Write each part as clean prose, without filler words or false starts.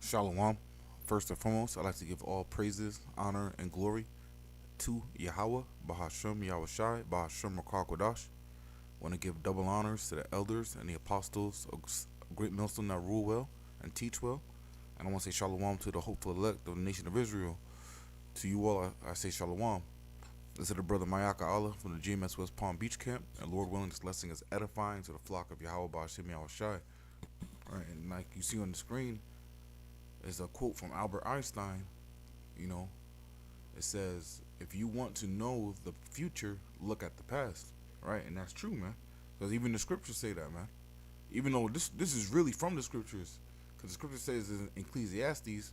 Shalom. First and foremost, I'd like to give all praises, honor, and glory to Yahweh, Bahashem Yahushai, Bahashem Rakar Want to give double honors to the elders and the apostles of Great Millstone that rule well and teach well. And I want to say Shalom to the hopeful elect of the nation of Israel. To you all, I say Shalom. This is the brother Mayaka Allah from the GMS West Palm Beach Camp. And Lord willing, this lesson is edifying to the flock of Yahweh, Bahashem Yahushai. All right, and like you see on the screen, is a quote from Albert Einstein. You know, it says, if you want to know the future, look at the past. Right? And that's true, man. Because even the scriptures say that, man. Even though this is really from the scriptures. Because the scripture says in Ecclesiastes,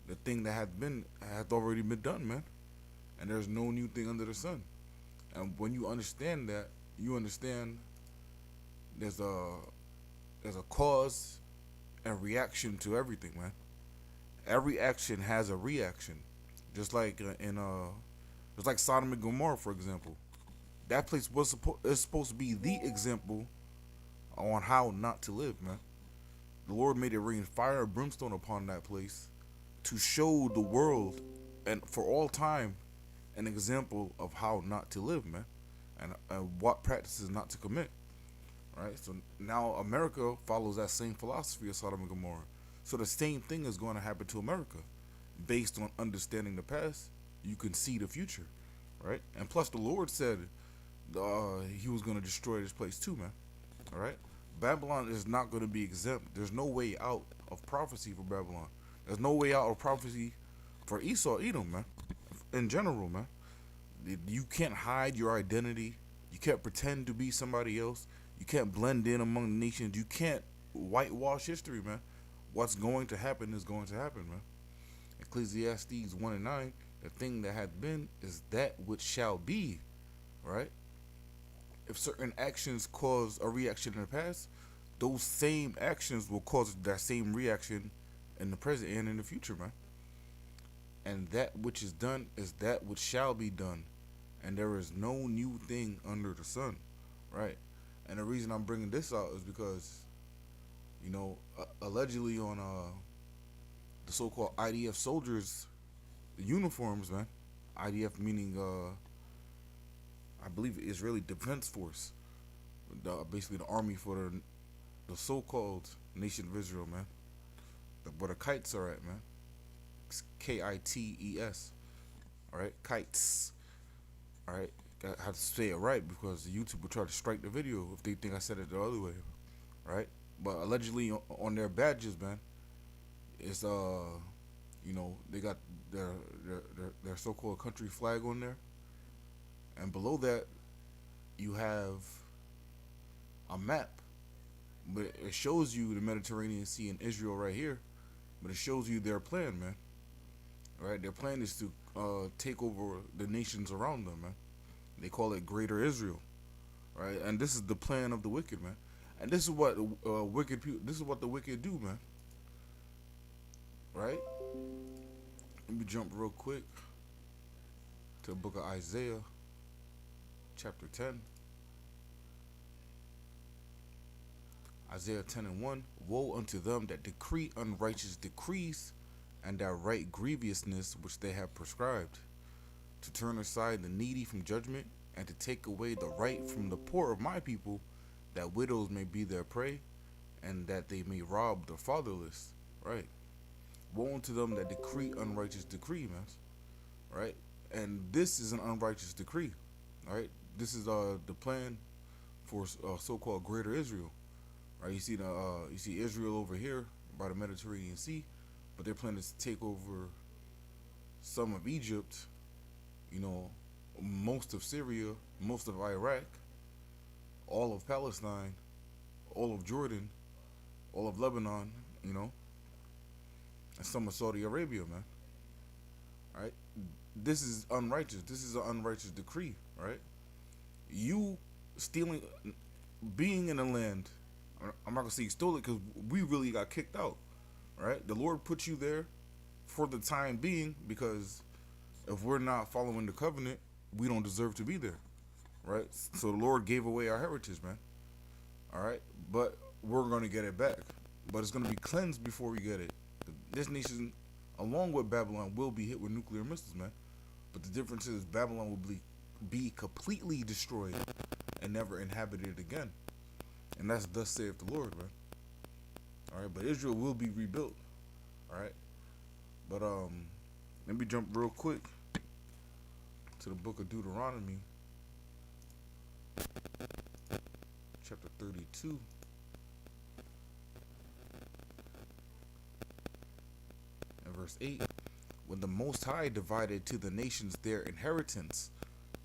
the thing that hath already been done, man. And there's no new thing under the sun. And when you understand that, you understand there's a cause and reaction to everything, man. Every action has a reaction, just like just like Sodom and Gomorrah, for example. That place is supposed to be the example on how not to live, man. The Lord made it rain fire and brimstone upon that place to show the world and for all time an example of how not to live, man, and what practices not to commit. Right. So now America follows that same philosophy of Sodom and Gomorrah. So the same thing is going to happen to America. Based on understanding the past, you can see the future, right? And plus, the Lord said He was going to destroy this place too, man. All right? Babylon is not going to be exempt. There's no way out of prophecy for Babylon. There's no way out of prophecy for Esau, Edom, man. In general, man. You can't hide your identity. You can't pretend to be somebody else. You can't blend in among the nations. You can't whitewash history, man. What's going to happen is going to happen, man. Ecclesiastes 1 and 9, the thing that hath been is that which shall be, right? If certain actions cause a reaction in the past, those same actions will cause that same reaction in the present and in the future, man. And that which is done is that which shall be done. And there is no new thing under the sun, right? And the reason I'm bringing this out is because, you know, allegedly on the so-called IDF soldiers' uniforms, man. IDF meaning, I believe, Israeli Defense Force, basically the army for the so-called nation of Israel, man. Where the kites are at, man. It's KITES, all right, kites, all right. I have to say it right because YouTube will try to strike the video if they think I said it the other way, right? But allegedly on their badges, man, it's you know, they got their so-called country flag on there, and below that you have a map, but it shows you the Mediterranean Sea and Israel right here, but it shows you their plan, man. Right, their plan is to take over the nations around them, man. They call it Greater Israel, right? And this is the plan of the wicked, man. And this is what wicked people. This is what the wicked do, man. Right? Let me jump real quick to the book of Isaiah, chapter 10. Isaiah 10 and 1. Woe unto them that decree unrighteous decrees, and that write grievousness which they have prescribed, to turn aside the needy from judgment, and to take away the right from the poor of my people, that widows may be their prey, and that they may rob the fatherless. Right? Woe unto them that decree unrighteous decree, man. Right? And this is an unrighteous decree. Right? This is the plan for so-called Greater Israel. Right? You see Israel over here by the Mediterranean Sea, but their plan is to take over some of Egypt, you know, most of Syria, most of Iraq, all of Palestine, all of Jordan, all of Lebanon, you know, and some of Saudi Arabia, man. Right? This is unrighteous. This is an unrighteous decree, right? You stealing, being in the land, I'm not going to say you stole it because we really got kicked out, right? The Lord put you there for the time being because if we're not following the covenant, we don't deserve to be there, right? So the Lord gave away our heritage, man. All right, but we're gonna get it back. But it's gonna be cleansed before we get it. this nation, along with Babylon, will be hit with nuclear missiles, man. But the difference is Babylon will be completely destroyed and never inhabited again. And that's thus saith the Lord, man. All right, but Israel will be rebuilt. All right, but let me jump real quick to the book of Deuteronomy, chapter 32. And verse 8, when the Most High divided to the nations their inheritance,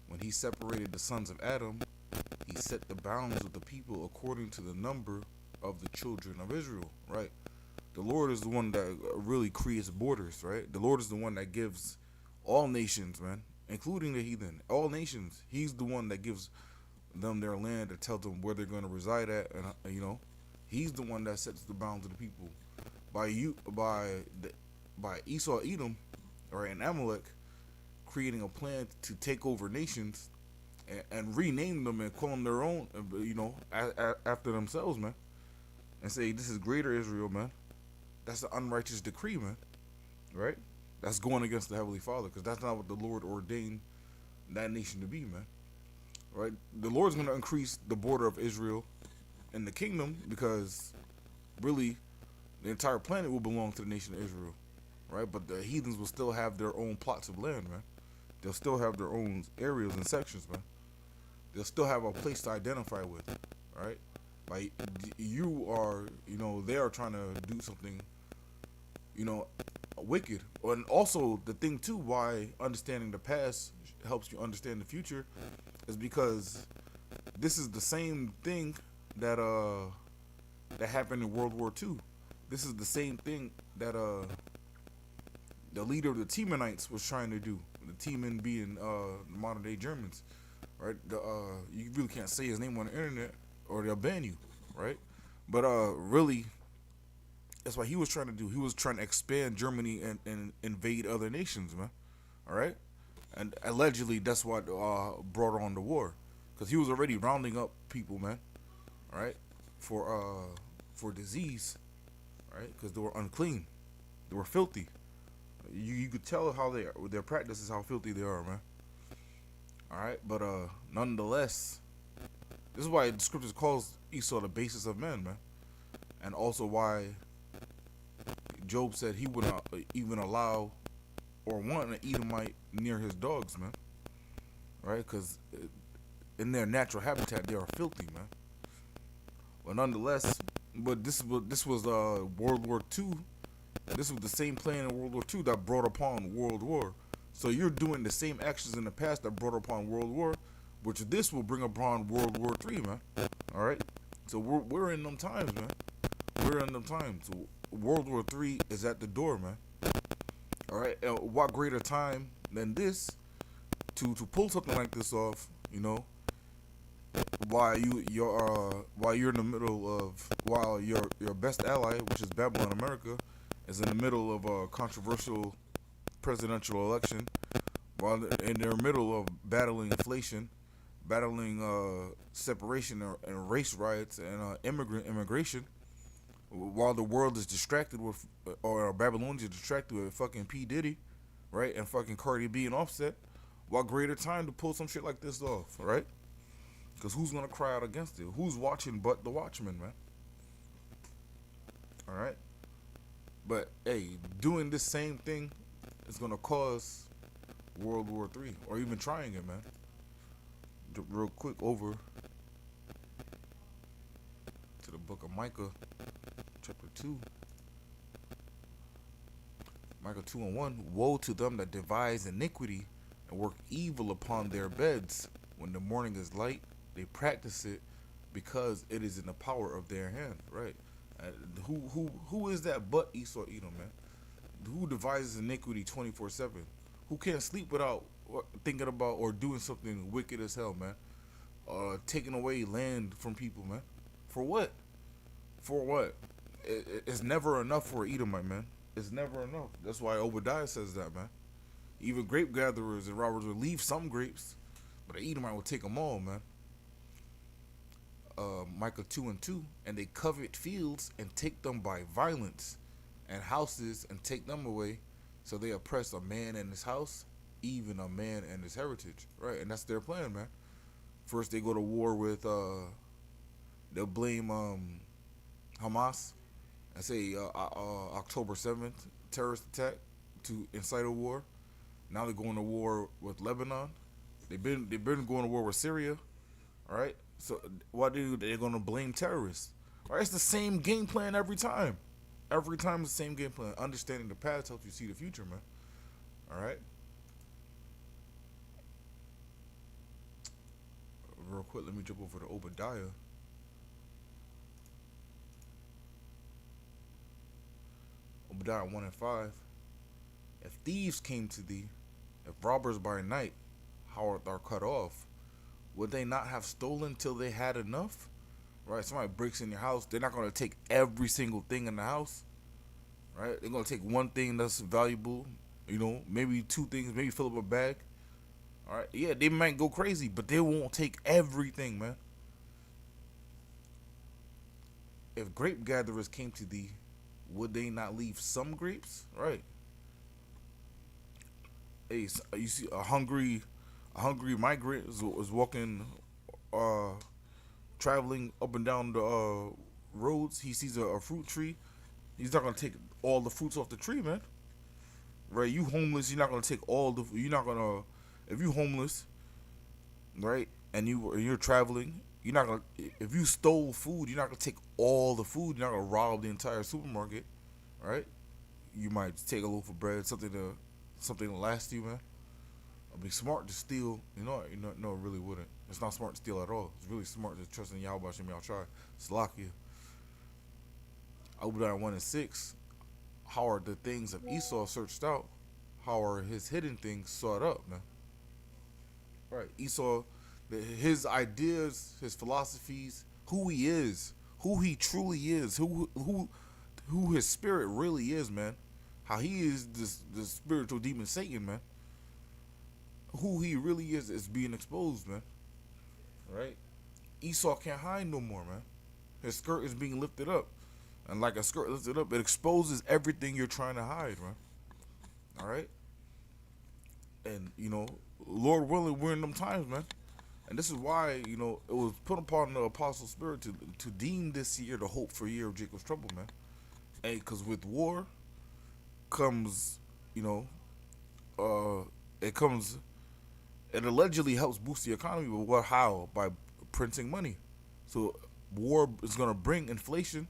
when he separated the sons of Adam, he set the bounds of the people according to the number of the children of Israel, right? The Lord is the one that really creates borders, right? The Lord is the one that gives all nations, man, including the heathen, all nations. He's the one that gives them their land, that tells them where they're going to reside at, and he's the one that sets the bounds of the people. By Esau, Edom, or and Amalek, creating a plan to take over nations and rename them and call them their own, after themselves, man, and say this is greater Israel, man. That's an unrighteous decree, man. Right? That's going against the Heavenly Father, because that's not what the Lord ordained that nation to be, man. Right? The Lord's going to increase the border of Israel and the kingdom, because really the entire planet will belong to the nation of Israel. Right? But the heathens will still have their own plots of land, man. They'll still have their own areas and sections, man. They'll still have a place to identify with, right? Like you are, they are trying to do something, wicked. And also the thing too, why understanding the past helps you understand the future, is because this is the same thing that happened in World War II. This is the same thing that the leader of the Temanites was trying to do. The Teman being modern day Germans, right? You really can't say his name on the internet or they'll ban you, right? But really, that's what he was trying to do. He was trying to expand Germany and invade other nations, man. All right, and allegedly that's what brought on the war, because he was already rounding up people, man. All right, for disease, right? Because they were unclean, they were filthy. You could tell how their practice is how filthy they are, man. All right, but nonetheless, this is why the scriptures calls Esau the basis of men, man, and also why Job said he would not even allow or want an Edomite near his dogs, man. Right? Because in their natural habitat, they are filthy, man. But nonetheless, this was World War II. This was the same plan in World War II that brought upon World War. So you're doing the same actions in the past that brought upon World War, which this will bring upon World War III, man. All right. So we're in them times, man. We're in them times. So World War III is at the door, man. All right. What greater time than this to pull something like this off? While you're in the middle of, while your best ally, which is Babylon America, is in the middle of a controversial presidential election, while in their middle of battling inflation, battling separation and race riots and immigration, while the world is distracted with, or Babylonians are distracted with fucking P. Diddy, right, and fucking Cardi B and Offset, what greater time to pull some shit like this off, right? Because who's gonna cry out against it? Who's watching but the Watchmen, man? All right. But hey, doing this same thing is gonna cause World War III, or even trying it, man. Real quick over to the book of Micah, chapter 2. Micah 2:1. Woe to them that devise iniquity and work evil upon their beds. When the morning is light, they practice it, because it is in the power of their hand. Right? Who is that but Esau Edom, man? Who devises iniquity 24/7? Who can't sleep without thinking about or doing something wicked as hell, man? Taking away land from people, man. For what? For what? It's never enough for Edomite, man. It's never enough. That's why Obadiah says that, man. Even grape gatherers and robbers will leave some grapes, but the Edomite will take them all, man. Micah 2:2. And they covet fields and take them by violence, and houses and take them away, so they oppress a man and his house, even a man and his heritage, right? And that's their plan, man. First, they go to war with they'll blame Hamas and say October 7th terrorist attack to incite a war. Now they're going to war with Lebanon. They've been going to war with Syria, all right? So what do they're going to blame terrorists? All right, it's the same game plan every time. Every time it's the same game plan. Understanding the past helps you see the future, man. All right. Real quick, let me jump over to Obadiah. Obadiah 1:5. If thieves came to thee, if robbers by night, how art thou cut off? Would they not have stolen till they had enough? Right? Somebody breaks in your house, they're not going to take every single thing in the house. Right? They're going to take one thing that's valuable, maybe two things, maybe fill up a bag. All right? Yeah, they might go crazy, but they won't take everything, man. If grape gatherers came to thee, would they not leave some grapes? Right? Hey, you see a hungry migrant is walking, uh, traveling up and down the roads. He sees a fruit tree. He's not gonna take all the fruits off the tree, man. Right? You homeless. You're not gonna take all the. You're not gonna. If you homeless, right, and you're traveling, you're not gonna. If you stole food, you're not gonna take all the food. You're not gonna rob the entire supermarket, right? You might take a loaf of bread, something to last you, man. It'd be smart to steal. No, it really wouldn't. It's not smart to steal at all. It's really smart to trust in Yahweh Shem Yahshua. Salakia. Obadiah 1:6. How are the things of Esau searched out? How are his hidden things sought up, man? Right. Esau, his ideas, his philosophies, who he is, who he truly is, who his spirit really is, man. How he is the spiritual demon Satan, man. Who he really is being exposed, man. Right? Esau can't hide no more, man. His skirt is being lifted up. And like a skirt lifted up, it exposes everything you're trying to hide, man. All right? And, Lord willing, we're in them times, man. And this is why, it was put upon the apostle spirit to deem this year the hope for year of Jacob's trouble, man. And because with war comes, it comes, it allegedly helps boost the economy, but what, how? By printing money. So war is going to bring inflation,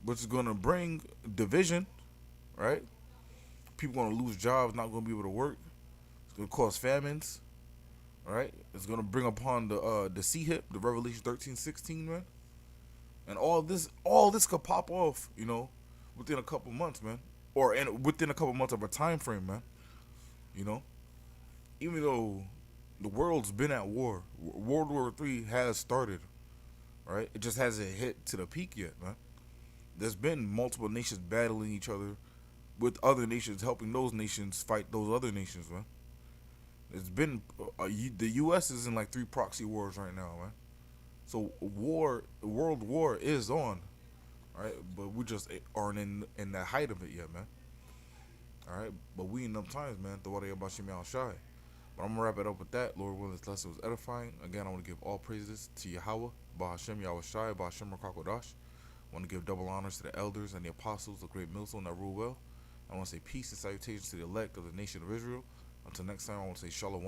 which is going to bring division, right? People going to lose jobs, not going to be able to work. It's going to cause famines, right? It's going to bring upon the sea hip, the Revelation 13:16, man. And all this could pop off, within a couple months, man, or within a couple months of a time frame, man. You know, even though the world's been at war, World War III has started, right? It just hasn't hit to the peak yet, man. There's been multiple nations battling each other, with other nations helping those nations fight those other nations, man. It's been the U.S. is in like 3 proxy wars right now, man. So world war is on, right? But we just aren't in the height of it yet, man. All right, but we in them times, man. The water about Shemi Shy. But I'm gonna wrap it up with that. Lord willing, this lesson was edifying. Again, I want to give all praises to Yahweh, Bahashem Yahweh Shai, Bahashem Rakakodash. I want to give double honors to the elders and the apostles, the great millstone that rule well. I want to say peace and salutations to the elect of the nation of Israel. Until next time, I want to say shalom.